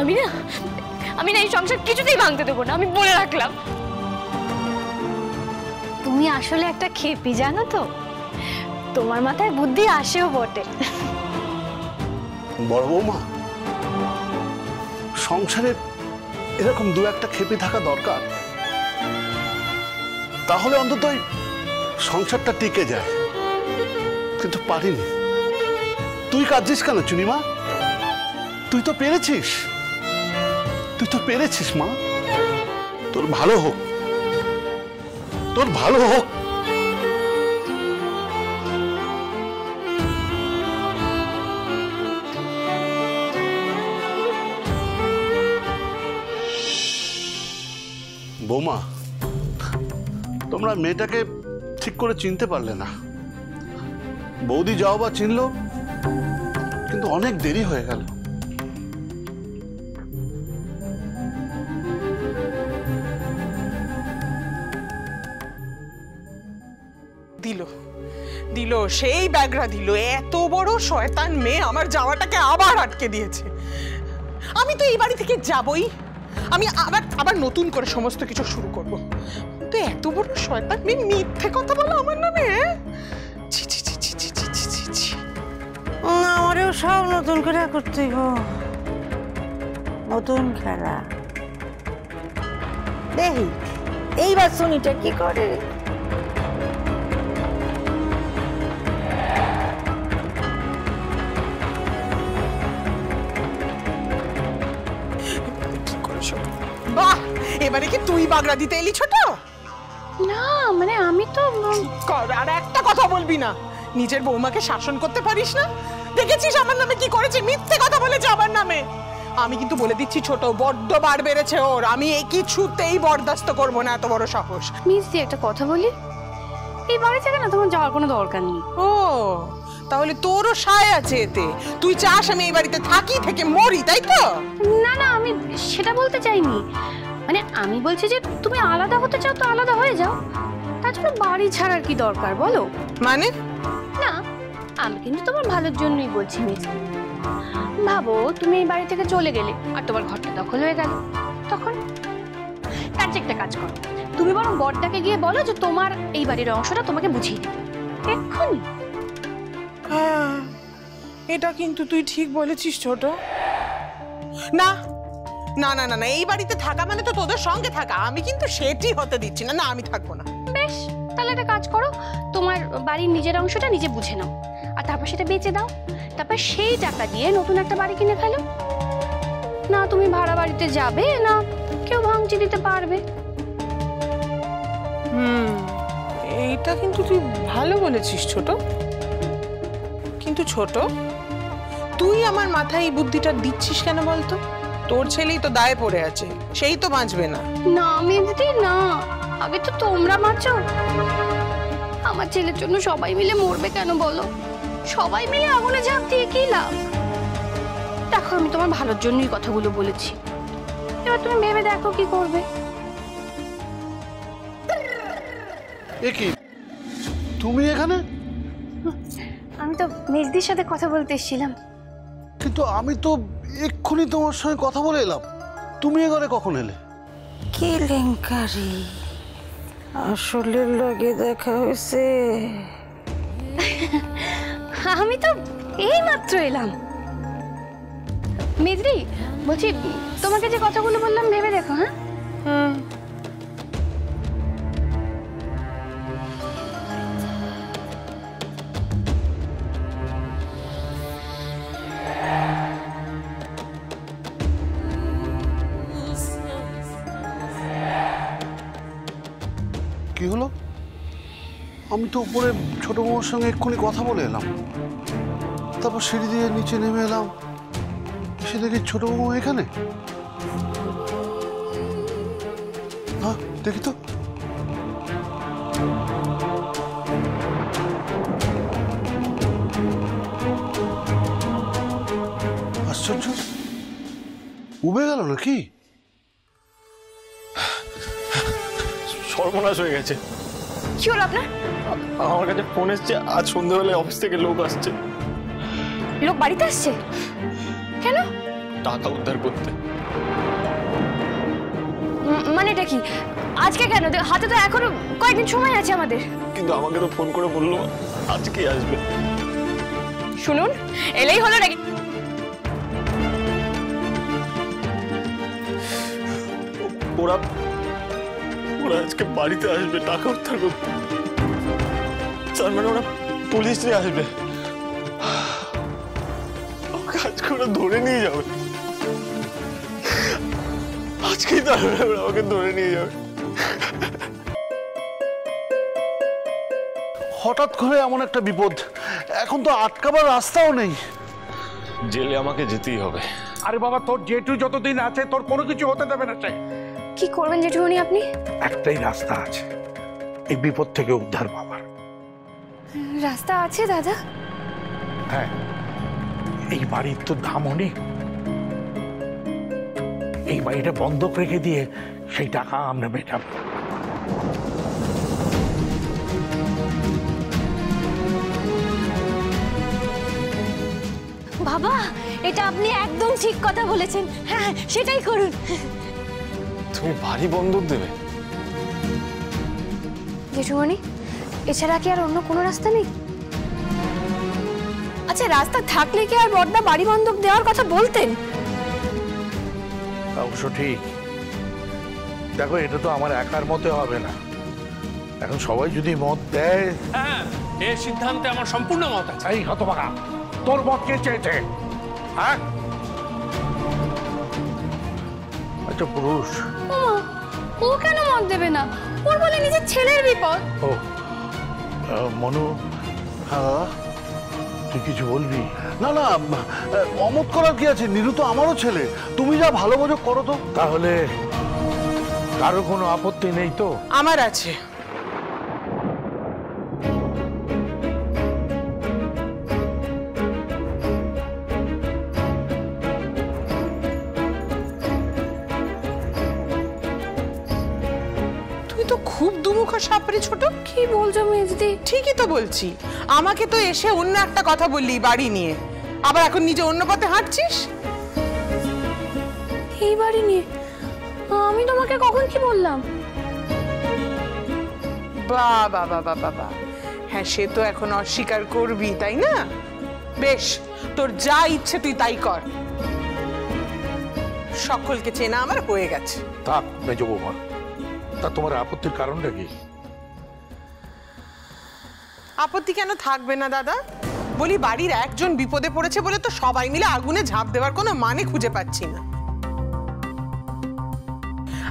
আমি না এই সংসার কিছুতেই ভাঙতে দেবো না, আমি বলে রাখলাম। তুমি আসলে একটা খেপি, জানো তো? তোমার মাথায় বুদ্ধি আসেও বটে। বড় বৌমা, সংসারে এরকম দু একটা খেপি থাকা দরকার, তাহলে অন্তত সংসারটা টিকে যায়। কিন্তু পারিনি। তুই কাঁদছিস কেন চুনিমা? তুই তো পেরেছিস মা। তোর ভালো হোক, তোর ভালো হোক। বৌমা, তোমরা মেয়েটাকে ঠিক করে চিনতে পারলে না। বৌদি যাও বা চিনল, কিন্তু অনেক দেরি হয়ে গেল। দিল সেই ব্যাগরা দিল। এত বড় শয়তান মেয়ে আমার যাওয়াটাকে আবার আটকে দিয়েছে। আমি তো এই বাড়ি থেকে যাবই, আমি আবার নতুন করে সমস্ত কিছু শুরু করব। তো এত বড় শয়তান মেয়ে মিথ্যে কথা বলো আমার নামে। ছি ছি ছি ছি ছি ছি ছি ছি। আমারও সব নতুন করে করতে হইব, নতুন খেলা। দেখি এইবার শুনিটা কি করে। বাহ, এবারে কি তুই বাগড়া দিতে এলি ছোট? না মানে আমি তো। আর একটা কথা বলবি না, নিজের বৌমাকে শাসন করতে পারিস না? দেখেছিস আমার নামে কি করেছে, মিথ্যে কথা বলেছে আমার নামে। আমি কিন্তু বলে দিচ্ছি ছোট, বড্ড বার বেড়েছে ওর। আমি এই কিছুতেই বরদাস্ত করবো না এত বড় সাহস। মিষ্টি একটা কথা বলি, এই বাড়ি থেকে না তোমার যাওয়ার কোনো দরকার নেই। ও তাহলে তোরও সায় আছে এতে? তুই চাস আমি এই বাড়িতে থাকি, থেকে মরি, তাই তো? না না, আমি সেটা বলতে চাইনি। মানে আমি বলছি যে তুমি আলাদা হতে চাও তো আলাদা হয়ে যাও, তার জন্য বাড়ি ছাড়ার কি দরকার বলো? মানে না, আমি কিন্তু তোমার ভালোর জন্যই বলছি মিষ্টি। ভাবো তুমি এই বাড়ি থেকে চলে গেলে আর তোমার ঘরটা দখল হয়ে গেল, তখন তার যে একটা কাজ করো, তুমি বরং বড়টাকে গিয়ে বলো যে তোমার এই বাড়ির অংশটা তোমাকে বুঝিয়ে দিতে এক্ষুনি। হ্যাঁ, এটা কিন্তু তুই ঠিক বলেছিস ছোট। না না না না, এই বাড়িতে থাকা মানে তো তোদের সঙ্গে থাকা। আমি কিন্তু সেটি হতে দিচ্ছি না। না, আমি থাকবো না। বেশ, তাহলে একটা কাজ করো, তোমার বাড়ির নিজের অংশটা নিজে বুঝে নাও, আর তারপর সেটা বেচে দাও। তারপর সেই টাকা দিয়ে নতুন একটা বাড়ি কিনে ফেলো। না তুমি ভাড়া বাড়িতে যাবে, না কেউ ভাঙচি দিতে পারবে। এইটা কিন্তু তুই ভালো বলেছিস ছোট। কিন্তু ছোট, তুই আমার মাথায় এই বুদ্ধিটা দিচ্ছিস কেন বলতো? তোর ছেলেই তো দায়ে পড়ে আছে, সেই তো বাঁচবে না। না মেজদি না, আগে তো তোমরা বাঁচো। আমার ছেলের জন্য সবাই মিলে মরবে কেন বলো? সবাই মিলে আগুনে ঝাঁপ দিয়ে কি লাভ? দেখো আমি তোমার ভালোর জন্যই কথাগুলো বলেছি, এবার তুমি ভেবে দেখো কি করবে। এ কি তুমি এখানে? আমি তো মেজদির সাথে কথা বলতে এসেছিলাম। কিন্তু আমি তো এক্ষুনি তোমার সঙ্গে কথা বলে এলাম। তুমি এ ঘরে কখন এলে? কেলেঙ্কারি, আসলে লগে দেখা হয়েছে। আমি তো এই মাত্র এলাম। মেজদি বলছি, তোমাকে যে কথাগুলো বললাম ভেবে দেখো। হ্যাঁ কি হলো? আমি তো উপরে ছোট বউর সঙ্গে এক্ষুনি কথা বলে এলাম, তারপর সিঁড়ি দিয়ে নিচে নেমে এলাম, এসে দেখি ছোট বউ এখানে। হ্যাঁ দেখি তো। আশ্চর্য, উবে গেল নাকি? সর্বনাশ হয়ে গেছে। কি হলো আপনার? আমার কাছে ফোন এসছে, আজ সন্ধ্যাবেলায় অফিস থেকে লোক আসছে। লোক বাড়িতে আসছে? কেন? টাকা উদ্ধার করতে। মানেটা কি? আজকে কেন? হাতে তো এখনো কয়েকদিন সময় আছে আমাদের। কিন্তু আমাকে তো ফোন করে বললো আজকেই আসবে। শুনুন, এলেই হলো নাকি? ওরা ওরা আজকে বাড়িতে আসবে টাকা উদ্ধার করতে। তার মানে ওরা পুলিশ নিয়ে আসবে, কাজ করে ধরে নিয়ে যাবে। আজকেই তাহলে ওরা আমাকে ধরে নিয়ে যাবে। হঠাৎ করে এমন একটা বিপদ, এখন তো আটকাবার রাস্তাও নেই। জেলে আমাকে যেতেই হবে। আরে বাবা, তোর জেঠু যতদিন আছে তোর কোনো কিছু হতে দেবে না। সে কি করবেন জেঠুমনি আপনি? একটাই রাস্তা আছে এই বিপদ থেকে উদ্ধার পাবার। রাস্তা আছে দাদা? হ্যাঁ, এই বাড়ির তো দাম অনেক। এই বাড়িটা বন্ধক রেখে দিয়ে সেই টাকা আমরা মেটাবো। বাবা, এটা আপনি একদম ঠিক কথা বলেছেন। হ্যাঁ, সেটাই করুন। তুমি বাড়ি বন্ধক দেবে? জেঠুমনি, এছাড়া কি আর অন্য কোনো রাস্তা নেই? আচ্ছা, রাস্তা থাকলে কি আর বড়দা বাড়ি বন্ধক দেওয়ার কথা বলতেন? অবশ্য ঠিক। দেখো, এটা তো আমার একার মতে হবে না। এখন সবাই যদি মত দেয়। হ্যাঁ, এই সিদ্ধান্তে আমার সম্পূর্ণ মত আছে। এই হতভাগা, তোর মত কে চেয়েছে? হ্যাঁ, আচ্ছা পুরুষ, ও কেন মত দেবে না? ওর বলে নিজের ছেলের বিপদ। ও মনু, হ্যাঁ, তুই কিছু বলবি? না না, অমত করার কি আছে? নীরু তো আমারও ছেলে, তুমি যা ভালো বোঝো করো তো। তাহলে কারো কোনো আপত্তি নেই তো? আমার আছে। তুই তো খুব দুমুখো সাপড়ি ছোট। কি বলছো মেজদি? ঠিকই তো বলছি। আমাকে তো এসে অন্য একটা কথা বললি বাড়ি নিয়ে, আবার এখন নিজে অন্য পথে হাঁটছিস। এই বাড়ি নিয়ে আমি তোমাকে কখন কি বললাম? বাবা বাবা বাবা, হ্যাঁ সে তো এখন অস্বীকার করবি, তাই না? বেশ, তোর যা ইচ্ছে তুই তাই কর। সকলকে চেনা আমার হয়ে গেছে। থাক মেজ বৌমা, তা তোমার আপত্তির কারণটা কি? আপত্তি কেন থাকবে না দাদা? বলি, বাড়ির একজন বিপদে পড়েছে বলে তো সবাই মিলে আগুনে ঝাঁপ দেওয়ার কোনো মানে খুঁজে পাচ্ছি না।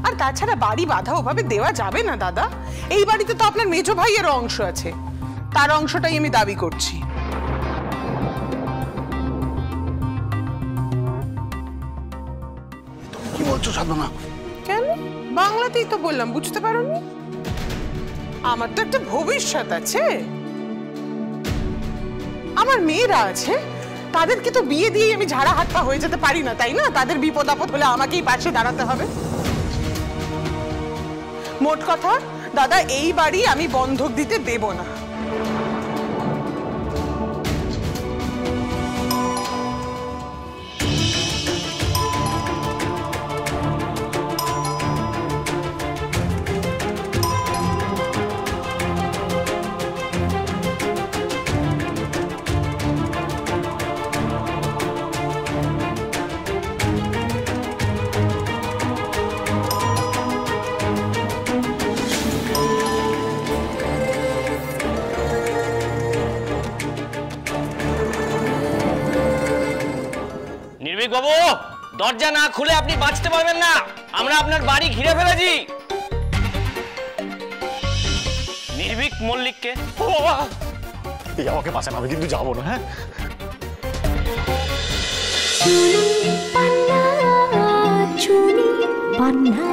আর তাছাড়া বাড়ি বাঁধা ওভাবে দেওয়া যাবে না দাদা। এই বাড়িতে তো আপনার মেজো ভাইয়ের অংশ আছে, তার অংশটাই আমি দাবি করছি। তুমি কি বলছো সাধনা? কেন? বাংলাতেই তো বললাম, বুঝতে পারোনি? আমার তো একটা ভবিষ্যৎ আছে, আমার মেয়েরা আছে, তাদেরকে তো বিয়ে দিয়ে আমি ঝাড়া হাত পা হয়ে যেতে পারি না, তাই না? তাদের বিপদ আপদ হলে আমাকেই পাশে দাঁড়াতে হবে। মোট কথা দাদা, এই বাড়ি আমি বন্ধক দিতে দেব না। নির্ভীক বাবু, দরজা না খুলে আপনি বাঁচতে পারবেন না। আমরা আপনার বাড়ি ঘিরে ফেলেছি। নির্ভীক মল্লিককে। ও বাবা, এই আমাকে বাঁচান, আমি কিন্তু যাবো না। হ্যাঁ, চুনি পান্না